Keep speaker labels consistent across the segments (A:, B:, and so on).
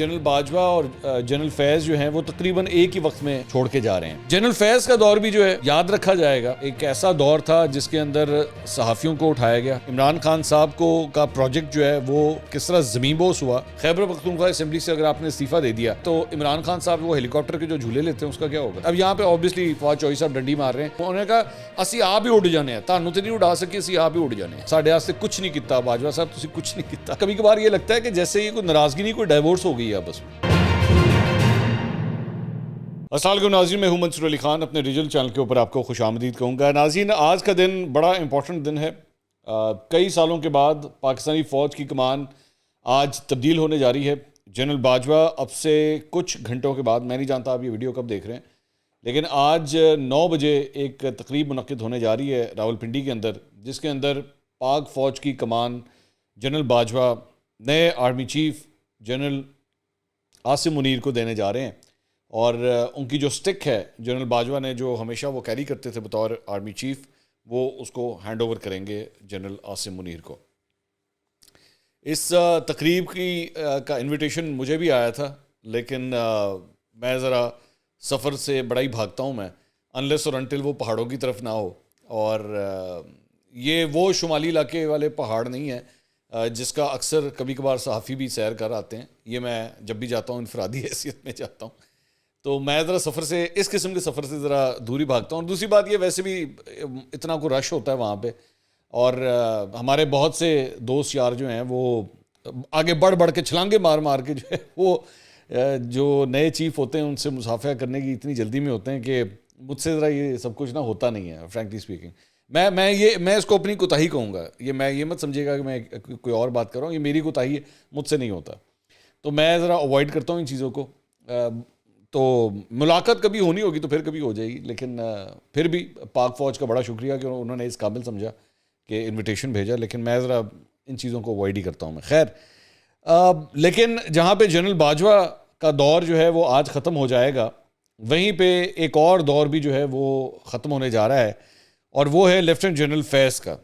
A: General Bajwa اور general فیض جو ہیں وہ تقریباً ایک ہی وقت میں چھوڑ کے جا رہے ہیں. جنرل فیض کا دور بھی جو ہے یاد رکھا جائے گا, ایک ایسا دور تھا جس کے اندر صحافیوں کو اٹھایا گیا. عمران خان صاحب کو کا پروجیکٹ جو ہے وہ کس طرح زمین بوس ہوا. خیبر پختونخوا اسمبلی سے اگر آپ نے استعفیٰ دے دیا تو عمران خان صاحب وہ ہیلی کاپٹر کے جو جھولے لیتے ہیں اس کا کیا ہوگا. اب یہاں پہ آبویسلی فواد چوہدری صاحب ڈنڈی مار رہے ہیں. انہوں نے کہا اسی آپ ہی اڑ جانے ہیں, تانوں تے نہیں اڑا سکے, اسی آپ ہی اڑ جانے ہیں. ساڈے واسطے کچھ نہیں کیتا باجوہ صاحب, تسی کچھ نہیں کیتا. کبھی کبھار یہ لگتا ہے کہ جیسے یہ کوئی ناراضگی نہیں, کوئی ڈائیورس ہو گئی ہے بس. السلام علیکم ناظرین, میں ہوں منصور علی خان. اپنے ریجنل چینل کے اوپر آپ کو خوش آمدید کہوں گا. ناظرین, آج کا دن بڑا امپورٹنٹ دن ہے. کئی سالوں کے بعد پاکستانی فوج کی کمان آج تبدیل ہونے جا رہی ہے. جنرل باجوہ اب سے کچھ گھنٹوں کے بعد, میں نہیں جانتا آپ یہ ویڈیو کب دیکھ رہے ہیں, لیکن آج 9 بجے ایک تقریب منعقد ہونے جا رہی ہے راولپنڈی کے اندر, جس کے اندر پاک فوج کی کمان جنرل باجوہ نئے army chief general Asim Munir کو دینے جا رہے ہیں. اور ان کی جو سٹک ہے جنرل باجوہ نے, جو ہمیشہ وہ کیری کرتے تھے بطور آرمی چیف, وہ اس کو ہینڈ اوور کریں گے جنرل عاصم منیر کو. اس تقریب کا انویٹیشن مجھے بھی آیا تھا, لیکن میں ذرا سفر سے بڑا ہی بھاگتا ہوں میں, انلیس اور انٹل وہ پہاڑوں کی طرف نہ ہو. اور یہ وہ شمالی علاقے والے پہاڑ نہیں ہیں جس کا اکثر کبھی کبھار صحافی بھی سیر کر آتے ہیں. یہ میں جب بھی جاتا ہوں انفرادی حیثیت میں جاتا ہوں, تو میں ذرا سفر سے, اس قسم کے سفر سے ذرا دوری بھاگتا ہوں. اور دوسری بات یہ, ویسے بھی اتنا کوئی رش ہوتا ہے وہاں پہ, اور ہمارے بہت سے دوست یار جو ہیں وہ آگے بڑھ بڑھ کے چھلانگے مار مار کے جو ہے وہ جو نئے چیف ہوتے ہیں ان سے مصافحہ کرنے کی اتنی جلدی میں ہوتے ہیں کہ مجھ سے ذرا یہ سب کچھ نہ ہوتا نہیں ہے, فرینکلی اسپیکنگ. میں اس کو اپنی کوتاہی کہوں گا. یہ مت سمجھے گا کہ میں کوئی اور بات کر رہا ہوں, یہ میری کوتاہی ہے, مجھ سے نہیں ہوتا. تو میں ذرا اوائڈ کرتا ہوں ان چیزوں کو. تو ملاقات کبھی ہونی ہوگی تو پھر کبھی ہو جائے گی, لیکن پھر بھی پاک فوج کا بڑا شکریہ کہ انہوں نے اس قابل سمجھا کہ انویٹیشن بھیجا, لیکن میں ذرا ان چیزوں کو اوائڈ ہی کرتا ہوں میں. خیر, لیکن جہاں پہ جنرل باجوہ کا دور جو ہے وہ آج ختم ہو جائے گا, وہیں پہ ایک اور دور بھی جو ہے وہ ختم ہونے جا رہا ہے, اور وہ ہے لیفٹیننٹ جنرل فیض کا.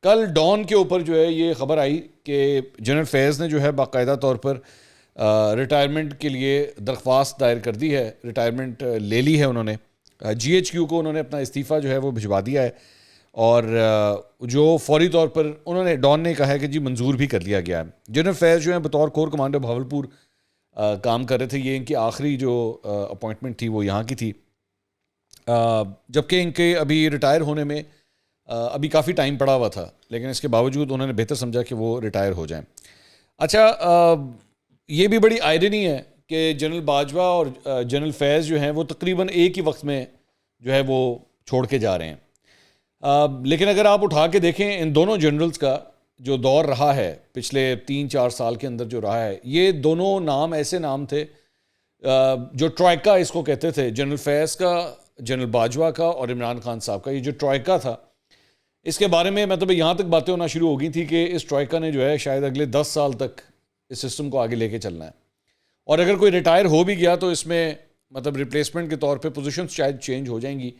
A: کل ڈان کے اوپر جو ہے یہ خبر آئی کہ جنرل فیض نے جو ہے باقاعدہ طور پر ریٹائرمنٹ کے لیے درخواست دائر کر دی ہے, ریٹائرمنٹ لے لی ہے انہوں نے. GHQ کو انہوں نے اپنا استعفیٰ جو ہے وہ بھجوا دیا ہے, اور جو فوری طور پر انہوں نے, ڈان نے کہا ہے کہ جی منظور بھی کر لیا گیا ہے. جنرل فیض جو ہیں بطور کور کمانڈر بھاولپور کام کر رہے تھے. یہ ان کی آخری جو اپوائنٹمنٹ تھی وہ یہاں کی تھی, جبکہ ان کے ابھی ریٹائر ہونے میں ابھی کافی ٹائم پڑا ہوا تھا, لیکن اس کے باوجود انہوں نے بہتر سمجھا کہ وہ ریٹائر ہو جائیں. اچھا, یہ بھی بڑی آئرنی ہے کہ جنرل باجوہ اور جنرل فیض جو ہیں وہ تقریباً ایک ہی وقت میں جو ہے وہ چھوڑ کے جا رہے ہیں. لیکن اگر آپ اٹھا کے دیکھیں ان دونوں جنرلز کا جو دور رہا ہے پچھلے 3-4 سال کے اندر جو رہا ہے, یہ دونوں نام ایسے نام تھے جو ٹرائکا اس کو کہتے تھے, جنرل فیض کا, جنرل باجوہ کا اور عمران خان صاحب کا. یہ جو ٹرائکا تھا, اس کے بارے میں مطلب یہاں تک باتیں ہونا شروع ہو گئی تھی کہ اس ٹرائکا نے جو ہے شاید اگلے 10 سال تک اس سسٹم کو آگے لے کے چلنا ہے. اور اگر کوئی ریٹائر ہو بھی گیا تو اس میں مطلب ریپلیسمنٹ کے طور پہ پوزیشنز شاید چینج ہو جائیں گی,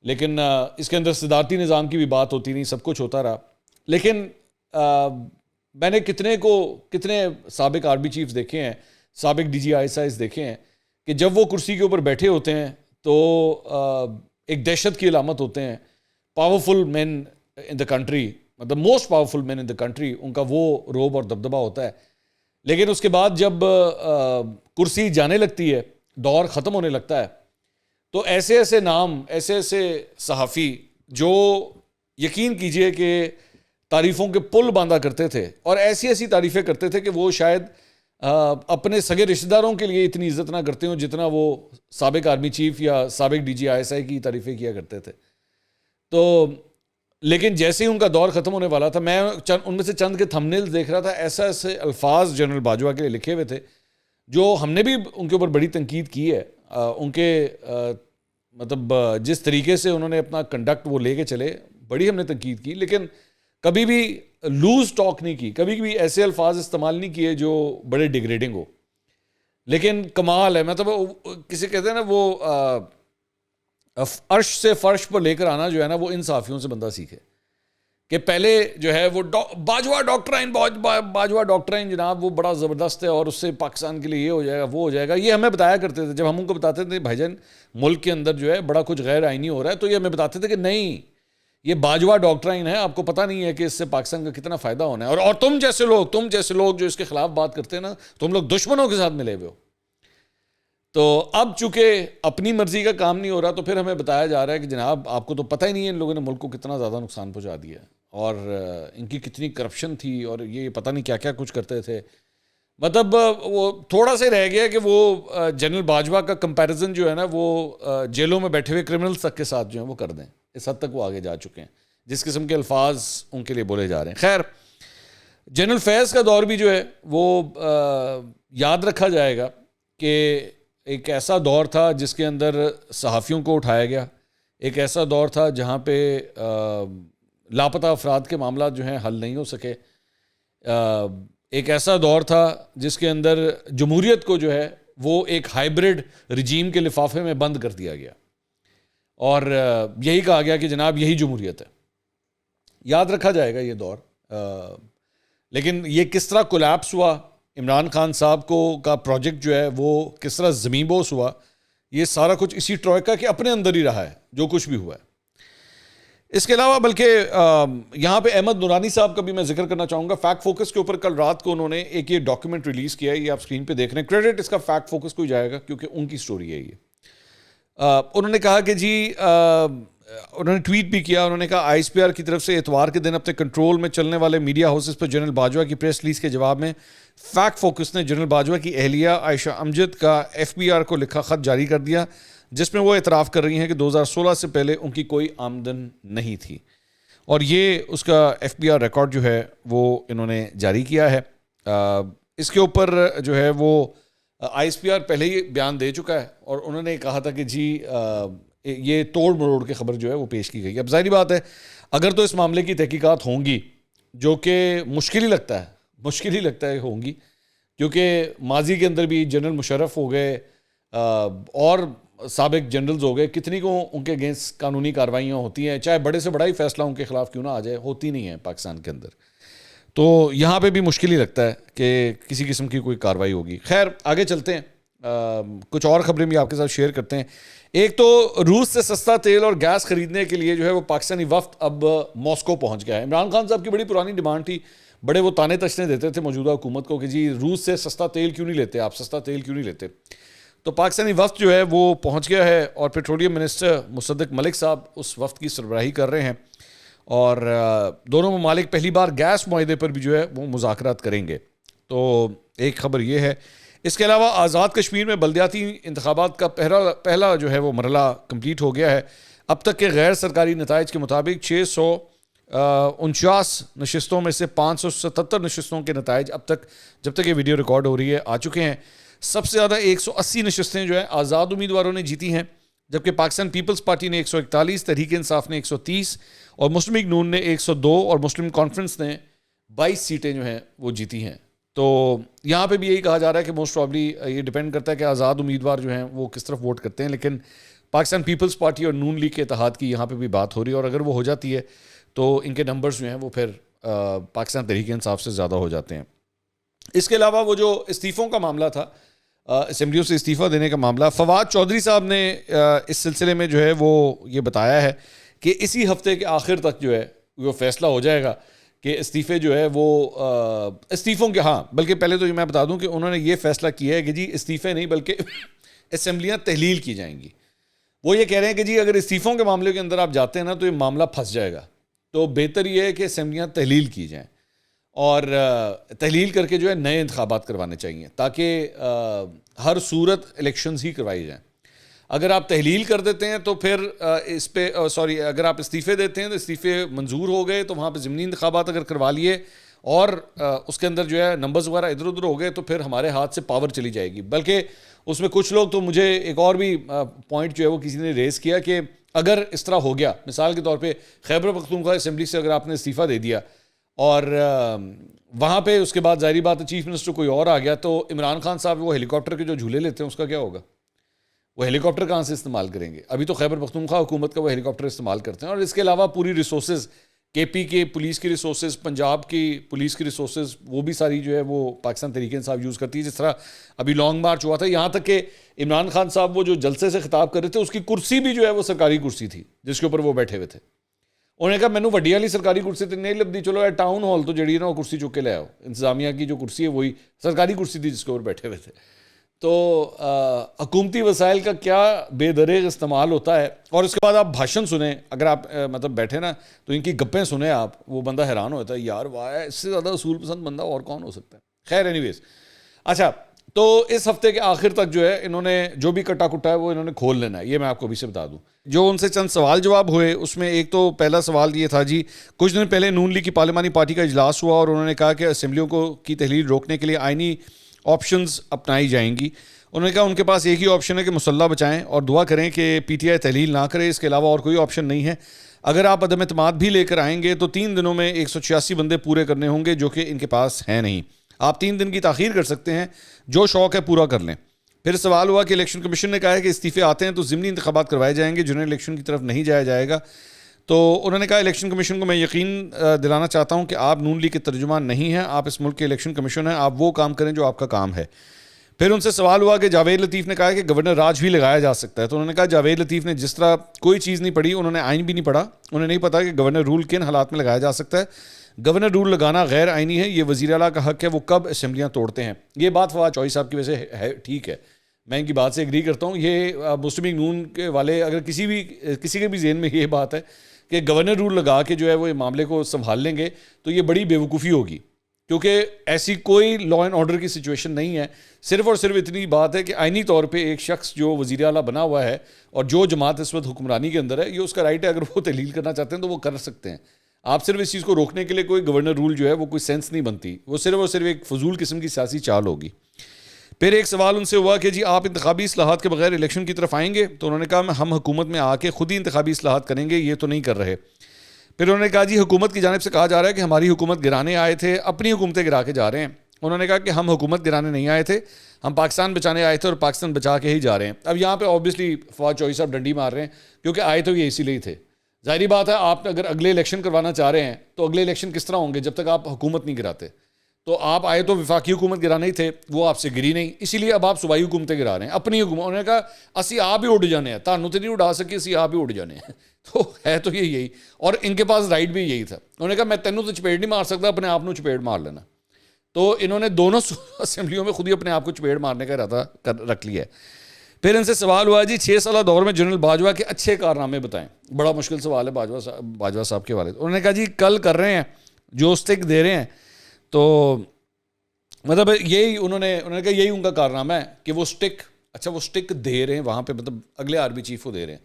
A: لیکن اس کے اندر صدارتی نظام کی بھی بات ہوتی نہیں, سب کچھ ہوتا رہا. لیکن میں نے کتنے سابق آرمی چیفز دیکھے ہیں, سابق DGIs دیکھے ہیں کہ جب وہ کرسی کے اوپر بیٹھے ہوتے ہیں تو ایک دہشت کی علامت ہوتے ہیں. Powerful man in the country, مطلب most powerful man in the country, ان کا وہ روب اور دبدبہ ہوتا ہے. لیکن اس کے بعد جب کرسی جانے لگتی ہے, دور ختم ہونے لگتا ہے, تو ایسے ایسے نام, ایسے ایسے صحافی جو یقین کیجئے کہ تعریفوں کے پل باندھا کرتے تھے اور ایسی ایسی تعریفیں کرتے تھے کہ وہ شاید اپنے سگے رشتہ داروں کے لیے اتنی عزت نہ کرتے ہوں جتنا وہ سابق آرمی چیف یا سابق DGISI کی تعریفیں کیا کرتے تھے. تو لیکن جیسے ہی ان کا دور ختم ہونے والا تھا, میں ان میں سے چند کے تھمبنیلز دیکھ رہا تھا, ایسے الفاظ جنرل باجوہ کے لیے لکھے ہوئے تھے جو ہم نے بھی ان کے اوپر بڑی تنقید کی ہے. ان کے مطلب جس طریقے سے انہوں نے اپنا کنڈکٹ وہ لے کے چلے, بڑی ہم نے تنقید کی, لیکن کبھی بھی لوز ٹاک نہیں کی, کبھی بھی ایسے الفاظ استعمال نہیں کیے جو بڑے ڈیگریڈنگ ہو. لیکن کمال ہے, مطلب کسی کہتے ہیں نا وہ عرش سے فرش پر لے کر آنا جو ہے نا, وہ ان صحافیوں سے بندہ سیکھے کہ پہلے جو ہے وہ باجوہ ڈاکٹرائن جناب وہ بڑا زبردست ہے اور اس سے پاکستان کے لیے یہ ہو جائے گا وہ ہو جائے گا. یہ ہمیں بتایا کرتے تھے جب ہم ان کو بتاتے تھے بھائی جان ملک کے اندر جو ہے بڑا کچھ غیر آئینی ہو رہا ہے, تو یہ ہمیں بتاتے تھے کہ نہیں یہ باجوہ ڈاکٹرائن ہے, آپ کو پتہ نہیں ہے کہ اس سے پاکستان کا کتنا فائدہ ہونا ہے. اور تم جیسے لوگ جو اس کے خلاف بات کرتے ہیں نا, تم لوگ دشمنوں کے ساتھ ملے ہوئے ہو. تو اب چونکہ اپنی مرضی کا کام نہیں ہو رہا تو پھر ہمیں بتایا جا رہا ہے کہ جناب آپ کو تو پتہ ہی نہیں ہے ان لوگوں نے ملک کو کتنا زیادہ نقصان پہنچا دیا ہے اور ان کی کتنی کرپشن تھی اور یہ پتہ نہیں کیا کیا کچھ کرتے تھے. مطلب وہ تھوڑا سا رہ گیا کہ وہ جنرل باجوہ کا کمپیریزن جو ہے نا وہ جیلوں میں بیٹھے ہوئے کرمنلز تک کے ساتھ جو ہیں وہ کر دیں. اس حد تک وہ آگے جا چکے ہیں جس قسم کے الفاظ ان کے لیے بولے جا رہے ہیں. خیر, جنرل فیض کا دور بھی جو ہے وہ یاد رکھا جائے گا کہ ایک ایسا دور تھا جس کے اندر صحافیوں کو اٹھایا گیا, ایک ایسا دور تھا جہاں پہ لاپتہ افراد کے معاملات جو ہیں حل نہیں ہو سکے, ایک ایسا دور تھا جس کے اندر جمہوریت کو جو ہے وہ ایک ہائیبرڈ رجیم کے لفافے میں بند کر دیا گیا اور یہی کہا گیا کہ جناب یہی جمہوریت ہے. یاد رکھا جائے گا یہ دور. لیکن یہ کس طرح کولیپس ہوا, عمران خان صاحب کا پروجیکٹ جو ہے وہ کس طرح زمین بوس ہوا, یہ سارا کچھ اسی ٹروئکا کے اپنے اندر ہی رہا ہے جو کچھ بھی ہوا ہے. اس کے علاوہ بلکہ یہاں پہ احمد نورانی صاحب کا بھی میں ذکر کرنا چاہوں گا. فیکٹ فوکس کے اوپر کل رات کو انہوں نے ایک یہ ڈاکیومنٹ ریلیز کیا ہے, یہ آپ اسکرین پہ دیکھ رہے ہیں. کریڈٹ اس کا فیکٹ فوکس کو ہی جائے گا کیونکہ ان کی سٹوری ہے یہ. انہوں نے کہا کہ جی انہوں نے ٹویٹ بھی کیا, انہوں نے کہا آئی ایس پی آر کی طرف سے اتوار کے دن اپنے کنٹرول میں چلنے والے میڈیا ہاؤسز پر جنرل باجوہ کی پریس ریلیز کے جواب میں فیکٹ فوکس نے جنرل باجوہ کی اہلیہ عائشہ امجد کا ایف بی آر کو لکھا خط جاری کر دیا جس میں وہ اعتراف کر رہی ہیں کہ 2016 سے پہلے ان کی کوئی آمدن نہیں تھی, اور یہ اس کا ایف بی آر ریکارڈ جو ہے وہ انہوں نے جاری کیا ہے. اس کے اوپر جو ہے وہ آئی ایس پی آر پہلے ہی بیان دے چکا ہے اور انہوں نے کہا تھا کہ جی یہ توڑ مروڑ کے خبر جو ہے وہ پیش کی گئی. اب ظاہری بات ہے اگر تو اس معاملے کی تحقیقات ہوں گی, جو کہ مشکل ہی لگتا ہے ہوں گی, کیونکہ ماضی کے اندر بھی جنرل مشرف ہو گئے اور سابق جنرلز ہو گئے, کتنی کو ان کے اگینسٹ قانونی کارروائیاں ہوتی ہیں, چاہے بڑے سے بڑا ہی فیصلہ ان کے خلاف کیوں نہ آ جائے, ہوتی نہیں ہے پاکستان کے اندر. تو یہاں پہ بھی مشکل ہی لگتا ہے کہ کسی قسم کی کوئی کارروائی ہوگی. خیر آگے چلتے ہیں, کچھ اور خبریں بھی آپ کے ساتھ شیئر کرتے ہیں. ایک تو روس سے سستا تیل اور گیس خریدنے کے لیے جو ہے وہ پاکستانی وفد اب ماسکو پہنچ گیا ہے. عمران خان صاحب کی بڑی پرانی ڈیمانڈ تھی, بڑے وہ تانے تشنے دیتے تھے موجودہ حکومت کو کہ جی روس سے سستا تیل کیوں نہیں لیتے, آپ سستا تیل کیوں نہیں لیتے. تو پاکستانی وفد جو ہے وہ پہنچ گیا ہے اور پیٹرولیم منسٹر مصدق ملک صاحب اس وفد کی سربراہی کر رہے ہیں اور دونوں ممالک پہلی بار گیس معاہدے پر بھی جو ہے وہ مذاکرات کریں گے. تو ایک خبر یہ ہے. اس کے علاوہ آزاد کشمیر میں بلدیاتی انتخابات کا پہلا جو ہے وہ مرحلہ کمپلیٹ ہو گیا ہے. اب تک کے غیر سرکاری نتائج کے مطابق 649 نشستوں میں سے 577 نشستوں کے نتائج اب تک جب تک یہ ویڈیو ریکارڈ ہو رہی ہے آ چکے ہیں. سب سے زیادہ 180 نشستیں جو ہیں آزاد امیدواروں نے جیتی ہیں, جبکہ پاکستان پیپلز پارٹی نے 141, تحریک انصاف نے 130 اور مسلم لیگ نون نے 102 اور مسلم کانفرنس نے 22 سیٹیں جو ہیں وہ جیتی ہیں. تو یہاں پہ بھی یہی کہا جا رہا ہے کہ موسٹ پرابلی یہ ڈیپینڈ کرتا ہے کہ آزاد امیدوار جو ہیں وہ کس طرف ووٹ کرتے ہیں, لیکن پاکستان پیپلز پارٹی اور نون لیگ کے اتحاد کی یہاں پہ بھی بات ہو رہی ہے اور اگر وہ ہو جاتی ہے تو ان کے نمبرز جو ہیں وہ پھر پاکستان تحریک انصاف سے زیادہ ہو جاتے ہیں. اس کے علاوہ وہ جو استعفوں کا معاملہ تھا, اسمبلیوں سے استعفیٰ دینے کا معاملہ, فواد چودھری صاحب نے اس سلسلے میں جو ہے وہ یہ بتایا ہے کہ اسی ہفتے کے آخر تک جو ہے وہ فیصلہ ہو جائے گا کہ استعفے جو ہے وہ استعفوں کے, ہاں بلکہ پہلے تو یہ میں بتا دوں کہ انہوں نے یہ فیصلہ کیا ہے کہ جی استعفے نہیں بلکہ اسمبلیاں تحلیل کی جائیں گی. وہ یہ کہہ رہے ہیں کہ جی اگر استعفوں کے معاملے کے اندر آپ جاتے ہیں نا تو یہ معاملہ پھنس جائے گا, تو بہتر یہ ہے کہ اسمبلیاں تحلیل کی جائیں اور تحلیل کر کے جو ہے نئے انتخابات کروانے چاہیے تاکہ ہر صورت الیکشنز ہی کروائی جائیں. اگر آپ تحلیل کر دیتے ہیں تو پھر اس پہ اگر آپ استعفے دیتے ہیں تو استعفے منظور ہو گئے تو وہاں پہ ضمنی انتخابات اگر کروا لیے اور اس کے اندر جو ہے نمبرز وغیرہ ادھر ادھر ہو گئے تو پھر ہمارے ہاتھ سے پاور چلی جائے گی. بلکہ اس میں کچھ لوگ, تو مجھے ایک اور بھی پوائنٹ جو ہے وہ کسی نے ریز کیا کہ اگر اس طرح ہو گیا, مثال کے طور پہ خیبر پختونخوا اسمبلی سے اگر آپ نے استعفیٰ دے دیا اور وہاں پہ اس کے بعد ظاہری بات ہے چیف منسٹر کوئی اور آ گیا, تو عمران خان صاحب وہ ہیلی کاپٹر کے جو جھولے لیتے ہیں اس کا کیا ہوگا؟ وہ ہیلی کاپٹر کہاں سے استعمال کریں گے؟ ابھی تو خیبر پختونخوا حکومت کا وہ ہیلی کاپٹر استعمال کرتے ہیں اور اس کے علاوہ پوری ریسورسز کے پی کے پولیس کی ریسورسز، پنجاب کی پولیس کی ریسورسز، وہ بھی ساری جو ہے وہ پاکستان تحریک انصاف یوز کرتی ہے. جس طرح ابھی لانگ مارچ ہوا تھا، یہاں تک کہ عمران خان صاحب وہ جو جلسے سے خطاب کر رہے تھے اس کی کرسی بھی جو ہے وہ سرکاری کرسی تھی جس کے اوپر وہ بیٹھے ہوئے تھے. انہوں نے کہا مینوں وڈی والی سرکاری کرسی تو نہیں لبھی، چلو ٹاؤن ہال تو جڑی ہے نا وہ کرسی چک کے لے آؤ. انتظامیہ کی جو کرسی ہے وہی سرکاری کرسی تھی جس کے اوپر بیٹھے ہوئے تھے. تو حکومتی وسائل کا کیا بے دریغ استعمال ہوتا ہے. اور اس کے بعد آپ بھاشن سنیں، اگر آپ مطلب بیٹھے نا تو ان کی گپیں سنیں آپ، وہ بندہ حیران ہوتا ہے یار واہ اس سے زیادہ اصول پسند بندہ اور کون ہو سکتا ہے. خیر اینی ویز، اچھا تو اس ہفتے کے آخر تک جو ہے انہوں نے جو بھی کٹا کٹا ہے وہ انہوں نے کھول لینا ہے. یہ میں آپ کو ابھی سے بتا دوں. جو ان سے چند سوال جواب ہوئے اس میں ایک تو پہلا سوال یہ تھا جی، کچھ دن پہلے نون لیگ کی پارلیمانی پارٹی کا اجلاس ہوا اور انہوں نے کہا کہ اسمبلیوں کی تحلیل روکنے کے لیے آئینی آپشنز اپنائی جائیں گی. انہوں نے کہا ان کے پاس ایک ہی آپشن ہے کہ مسلح بچائیں اور دعا کریں کہ پی ٹی آئی تحلیل نہ کرے، اس کے علاوہ اور کوئی آپشن نہیں ہے. اگر آپ عدم اعتماد بھی لے کر آئیں گے تو 3 دنوں میں 186 بندے پورے کرنے ہوں گے جو کہ ان کے پاس ہیں نہیں. آپ 3 دن کی تاخیر کر سکتے ہیں، جو شوق ہے پورا کر لیں. پھر سوال ہوا کہ الیکشن کمیشن نے کہا ہے کہ استعفے آتے ہیں تو ضمنی انتخابات کروائے جائیں گے جنہیں الیکشن کی طرف نہیں جایا جائے گا. تو انہوں نے کہا الیکشن کمیشن کو میں یقین دلانا چاہتا ہوں کہ آپ نون لیگ کے ترجمان نہیں ہیں، آپ اس ملک کے الیکشن کمیشن ہیں، آپ وہ کام کریں جو آپ کا کام ہے. پھر ان سے سوال ہوا کہ جاوید لطیف نے کہا کہ گورنر راج بھی لگایا جا سکتا ہے. تو انہوں نے کہا جاوید لطیف نے جس طرح کوئی چیز نہیں پڑھی، انہوں نے آئین بھی نہیں پڑھا، انہیں نہیں پتا کہ گورنر رول کن حالات میں لگایا جا سکتا ہے. گورنر رول لگانا غیر آئینی ہے، یہ وزیر اعلیٰ کا حق ہے، وہ کب اسمبلیاں توڑتے ہیں. یہ بات فواد چوہدری صاحب کی وجہ سے ہے، ٹھیک ہے، میں ان کی بات سے ایگری کرتا ہوں. یہ مسلم لیگ نون کے والے اگر کسی کے بھی ذہن میں یہ بات ہے کہ گورنر رول لگا کے جو ہے وہ معاملے کو سنبھال لیں گے تو یہ بڑی بیوقوفی ہوگی، کیونکہ ایسی کوئی لا اینڈ آرڈر کی سچویشن نہیں ہے. صرف اور صرف اتنی بات ہے کہ آئینی طور پہ ایک شخص جو وزیر اعلیٰ بنا ہوا ہے اور جو جماعت اس وقت حکمرانی کے اندر ہے، یہ اس کا رائٹ ہے، اگر وہ تحلیل کرنا چاہتے ہیں تو وہ کر سکتے ہیں. آپ صرف اس چیز کو روکنے کے لیے کوئی گورنر رول جو ہے وہ کوئی سینس نہیں بنتی، وہ صرف اور صرف ایک فضول قسم کی سیاسی چال ہوگی. پھر ایک سوال ان سے ہوا کہ جی آپ انتخابی اصلاحات کے بغیر الیکشن کی طرف آئیں گے. تو انہوں نے کہا ہم حکومت میں آ کے خود ہی انتخابی اصلاحات کریں گے، یہ تو نہیں کر رہے. پھر انہوں نے کہا جی حکومت کی جانب سے کہا جا رہا ہے کہ ہماری حکومت گرانے آئے تھے، اپنی حکومتیں گرا کے جا رہے ہیں. انہوں نے کہا کہ ہم حکومت گرانے نہیں آئے تھے، ہم پاکستان بچانے آئے تھے اور پاکستان بچا کے ہی جا رہے ہیں. اب یہاں پہ آبویسلی فواد چوہدری صاحب ڈنڈی مار رہے ہیں کیونکہ آئے تو یہ اسی لیے تھے. ظاہری بات ہے آپ اگر اگلے الیکشن کروانا چاہ رہے ہیں تو اگلے الیکشن کس طرح ہوں گے جب تک آپ حکومت نہیں گراتے. تو آپ آئے تو وفاقی حکومت گرانے ہی تھے، وہ آپ سے گری نہیں، اسی لیے اب آپ صوبائی حکومتیں گرا رہے ہیں، اپنی حکومت. انہوں نے کہا اسی آپ ہی اڑ جانے ہیں، تانوں تو نہیں اڑا سکے، اسی آپ ہی اڑ جانے ہیں. تو ہے تو یہی، اور ان کے پاس رائٹ بھی یہی تھا. انہوں نے کہا میں تینوں تو چپیڑ نہیں مار سکتا، اپنے آپ کو چپیڑ مار لینا. تو انہوں نے دونوں اسمبلیوں میں خود ہی اپنے آپ کو چپیڑ مارنے کا ارادہ رکھ لیا ہے. پھر ان سے سوال ہوا جی 6 سالہ دور میں جنرل باجوہ کے اچھے کارنامے بتائیں. بڑا مشکل سوال ہے باجوہ صاحب کے والد. انہوں نے کہا جی کل کر رہے ہیں جو اسٹک دے رہے ہیں، تو مطلب یہی انہوں نے کہا یہی ان کا کارنامہ ہے کہ وہ اسٹک، اچھا وہ اسٹک دے رہے ہیں وہاں پہ، مطلب اگلے آرمی چیف کو دے رہے ہیں.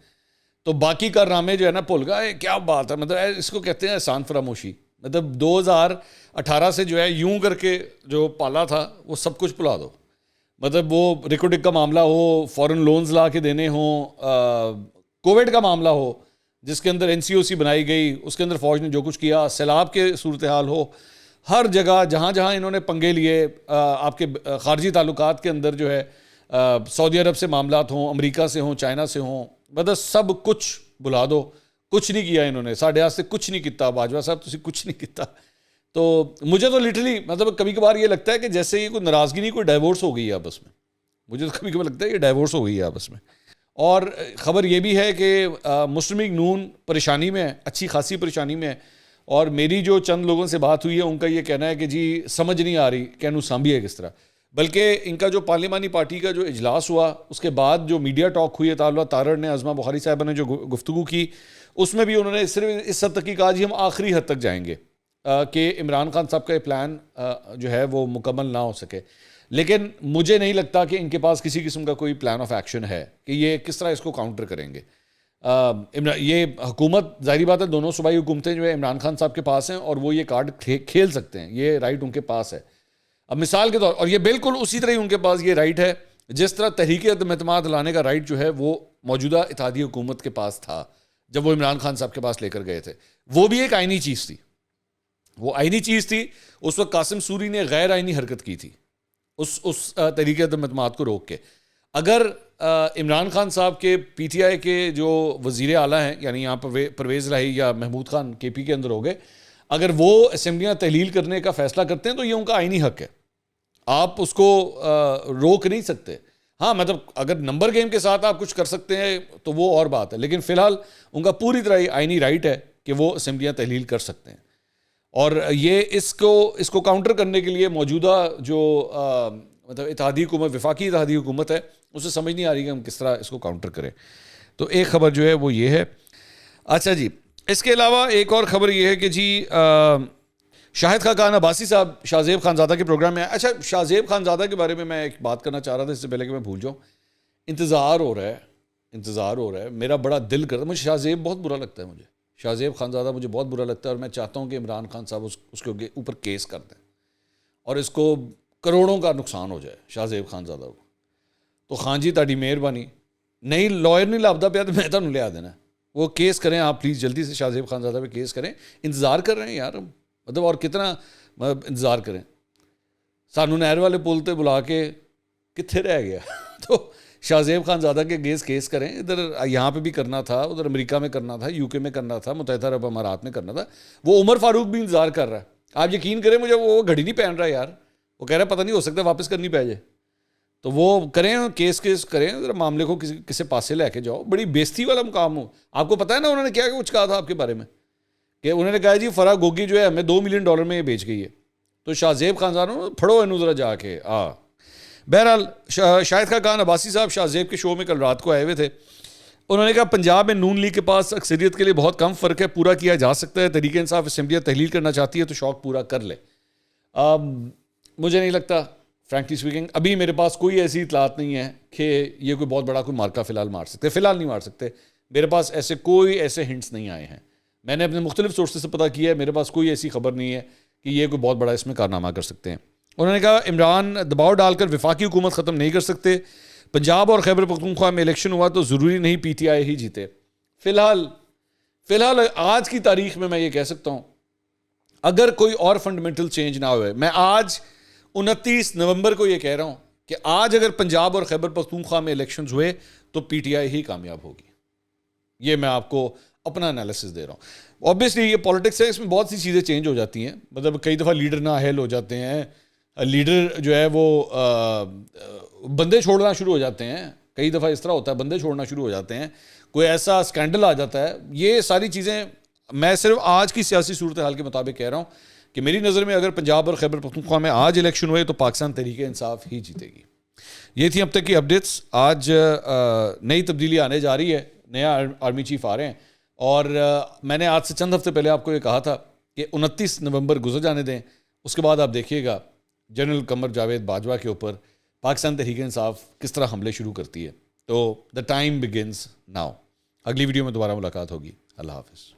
A: تو باقی کارنامے جو ہے نا بھول گئے. کیا بات ہے، مطلب اس کو کہتے ہیں احسان فراموشی. مطلب 2018 سے جو ہے یوں کر کے جو پالا تھا وہ سب کچھ بھلا دو. مطلب وہ ریکوڈک کا معاملہ ہو، فورن لونز لا کے دینے ہوں، کووڈ کا معاملہ ہو جس کے اندر NCOC بنائی گئی، اس کے اندر فوج نے جو کچھ کیا، سیلاب کے صورتحال ہو، ہر جگہ جہاں جہاں انہوں نے پنگے لیے، آپ کے خارجی تعلقات کے اندر جو ہے سعودی عرب سے معاملات ہوں، امریکہ سے ہوں، چائنا سے ہوں، مطلب سب کچھ بلا دو. کچھ نہیں کیا انہوں نے، ساڈے واسطے کچھ نہیں کیتا. باجوہ صاحب تسی کچھ نہیں کیتا. تو مجھے تو لٹرلی مطلب کبھی کبھار یہ لگتا ہے کہ جیسے یہ کوئی ناراضگی نہیں، کوئی ڈائیورس ہو گئی ہے آپس میں. مجھے تو کبھی کبھی لگتا ہے یہ ڈائیورس ہو گئی ہے آپس میں. اور خبر یہ بھی ہے کہ مسلم لیگ نون پریشانی میں ہے، اچھی خاصی پریشانی میں ہے. اور میری جو چند لوگوں سے بات ہوئی ہے ان کا یہ کہنا ہے کہ جی سمجھ نہیں آ رہی کہ انہوں سانبھی ہے کس طرح. بلکہ ان کا جو پارلیمانی پارٹی کا جو اجلاس ہوا اس کے بعد جو میڈیا ٹاک ہوئی ہے، طالبہ تارڑ نے، عظمہ بخاری صاحبہ نے جو گفتگو کی، اس میں بھی انہوں نے صرف اس حد تک کی کہا جی ہم آخری حد تک جائیں گے کہ عمران خان صاحب کا یہ پلان جو ہے وہ مکمل نہ ہو سکے. لیکن مجھے نہیں لگتا کہ ان کے پاس کسی قسم کا کوئی پلان آف ایکشن ہے کہ یہ کس طرح اس کو کاؤنٹر کریں گے. یہ حکومت ظاہری بات ہے دونوں صوبائی حکومتیں جو ہے عمران خان صاحب کے پاس ہیں اور وہ یہ کارڈ کھیل سکتے ہیں، یہ رائٹ ان کے پاس ہے. اب مثال کے طور، اور یہ بالکل اسی طرح ان کے پاس یہ رائٹ ہے جس طرح تحریک عدم اعتماد لانے کا رائٹ جو ہے وہ موجودہ اتحادی حکومت کے پاس تھا جب وہ عمران خان صاحب کے پاس لے کر گئے تھے. وہ بھی ایک آئینی چیز تھی، وہ آئینی چیز تھی. اس وقت قاسم سوری نے غیر آئینی حرکت کی تھی اس تحریک عدم اعتماد کو روک کے. اگر عمران خان صاحب کے پی ٹی آئی کے جو وزیر اعلیٰ ہیں، یعنی یہاں پر پرویز الہی یا محمود خان کے پی کے اندر ہو گئے، اگر وہ اسمبلیاں تحلیل کرنے کا فیصلہ کرتے ہیں تو یہ ان کا آئینی حق ہے، آپ اس کو روک نہیں سکتے. ہاں مطلب اگر نمبر گیم کے ساتھ آپ کچھ کر سکتے ہیں تو وہ اور بات ہے، لیکن فی الحال ان کا پوری طرح آئینی رائٹ ہے کہ وہ اسمبلیاں تحلیل کر سکتے ہیں. اور یہ اس کو کاؤنٹر کرنے کے لیے موجودہ جو مطلب اتحادی حکومت، وفاقی اتحادی حکومت ہے، اسے سمجھ نہیں آ رہی کہ ہم کس طرح اس کو کاؤنٹر کریں. تو ایک خبر جو ہے وہ یہ ہے. اچھا جی، اس کے علاوہ ایک اور خبر یہ ہے کہ جی شاہد خاقان عباسی صاحب شاہ زیب خانزادہ کے پروگرام میں آئے. اچھا، شاہ زیب خانزادہ کے بارے میں ایک بات کرنا چاہ رہا تھا اس سے پہلے کہ میں بھول جاؤں. انتظار ہو رہا ہے، میرا بڑا دل کرتا ہے. مجھے شاہ زیب بہت برا لگتا ہے، مجھے شاہ زیب خانزادہ مجھے بہت برا لگتا ہے، اور میں چاہتا ہوں کہ عمران خان صاحب اس کے اوپر کیس کر دیں اور اس کو کروڑوں کا نقصان ہو جائے شاہ زیب خانزادہ کو. تو خان جی تاڑی مہربانی، نہیں لائر نہیں لبدا پیا تو میں تمہیں لیا دینا. وہ کیس کریں آپ پلیز، جلدی سے شاہ زیب خانزادہ پہ کیس کریں. انتظار کر رہے ہیں یار، مطلب اور کتنا انتظار کریں. سانو نہر والے پل تے بلا کے کتنے رہ گیا. تو شاہ زیب خانزادہ کے اگینسٹ کیس کریں. ادھر یہاں پہ بھی کرنا تھا، ادھر امریکہ میں کرنا تھا، یو کے میں کرنا تھا، متحدہ عرب امارات میں کرنا تھا. وہ عمر فاروق بھی انتظار کر رہا ہے. آپ یقین کریں مجھے وہ گھڑی نہیں پہن رہا یار. وہ کہہ رہا ہے پتہ نہیں ہو سکتا واپس کرنی پہ جائے. تو وہ کریں کیس کریں، ذرا معاملے کو کسی پاسے لے کے جاؤ. بڑی بےزتی والا مقام ہو. آپ کو پتہ ہے نا انہوں نے کیا کچھ کہا تھا آپ کے بارے میں، کہ انہوں نے کہا جی فرح گوگی جو ہے ہمیں $2 ملین میں یہ بیچ گئی ہے. تو شاہ زیب خانزادہ پھڑو انہوں ذرا جا کے بہرحال شاہد خاقان عباسی صاحب شاہ زیب کے شو میں کل رات کو آئے ہوئے تھے. انہوں نے کہا پنجاب میں نون لیگ کے پاس اکثریت کے لیے بہت کم فرق ہے، پورا کیا جا سکتا ہے. تحریک انصاف اسمبلیاں تحلیل کرنا چاہتی ہے تو شوق پورا کر لے. مجھے نہیں لگتا فرینکلی اسپیکنگ ابھی میرے پاس کوئی ایسی اطلاعات نہیں ہے کہ یہ کوئی بہت بڑا کوئی مارکا فی الحال مار سکتے. فی الحال نہیں مار سکتے. میرے پاس ایسے ہنٹس نہیں آئے ہیں. میں نے اپنے مختلف سورسز سے پتہ کیا ہے، میرے پاس کوئی ایسی خبر نہیں ہے کہ یہ کوئی بہت بڑا اس میں کارنامہ کر سکتے ہیں. انہوں نے کہا عمران دباؤ ڈال کر وفاقی حکومت ختم نہیں کر سکتے. پنجاب اور خیبر پختونخوا میں الیکشن ہوا تو ضروری نہیں پی ٹی آئی ہی جیتے. فی الحال آج کی تاریخ میں یہ کہہ سکتا ہوں اگر کوئی اور فنڈامنٹل چینج نہ ہوئے، میں آج 29 نومبر کو یہ کہہ رہا ہوں کہ آج اگر پنجاب اور خیبر پختونخوا میں الیکشنز ہوئے تو پی ٹی آئی ہی کامیاب ہوگی. یہ میں آپ کو اپنا انالیسس دے رہا ہوں. اوبیسلی یہ پولیٹکس ہے، اس میں بہت سی چیزیں چینج ہو جاتی ہیں. مطلب کئی دفعہ لیڈر نااہل ہو جاتے ہیں، لیڈر جو ہے وہ بندے چھوڑنا شروع ہو جاتے ہیں. کئی دفعہ اس طرح ہوتا ہے، بندے چھوڑنا شروع ہو جاتے ہیں، کوئی ایسا اسکینڈل آ جاتا ہے. یہ ساری چیزیں میں صرف آج کی سیاسی صورتحال کے مطابق کہہ رہا ہوں کہ میری نظر میں اگر پنجاب اور خیبر پختونخوا میں آج الیکشن ہوئے تو پاکستان تحریک انصاف ہی جیتے گی. یہ تھی اب تک کی اپڈیٹس. آج نئی تبدیلی آنے جا رہی ہے، نیا آرمی چیف آ رہے ہیں، اور میں نے آج سے چند ہفتے پہلے آپ کو یہ کہا تھا کہ 29 نومبر گزر جانے دیں، اس کے بعد آپ دیکھیے گا جنرل قمر جاوید باجوہ کے اوپر پاکستان تحریک انصاف کس طرح حملے شروع کرتی ہے. تو دا ٹائم بگنز ناؤ. اگلی ویڈیو میں دوبارہ ملاقات ہوگی. اللہ حافظ.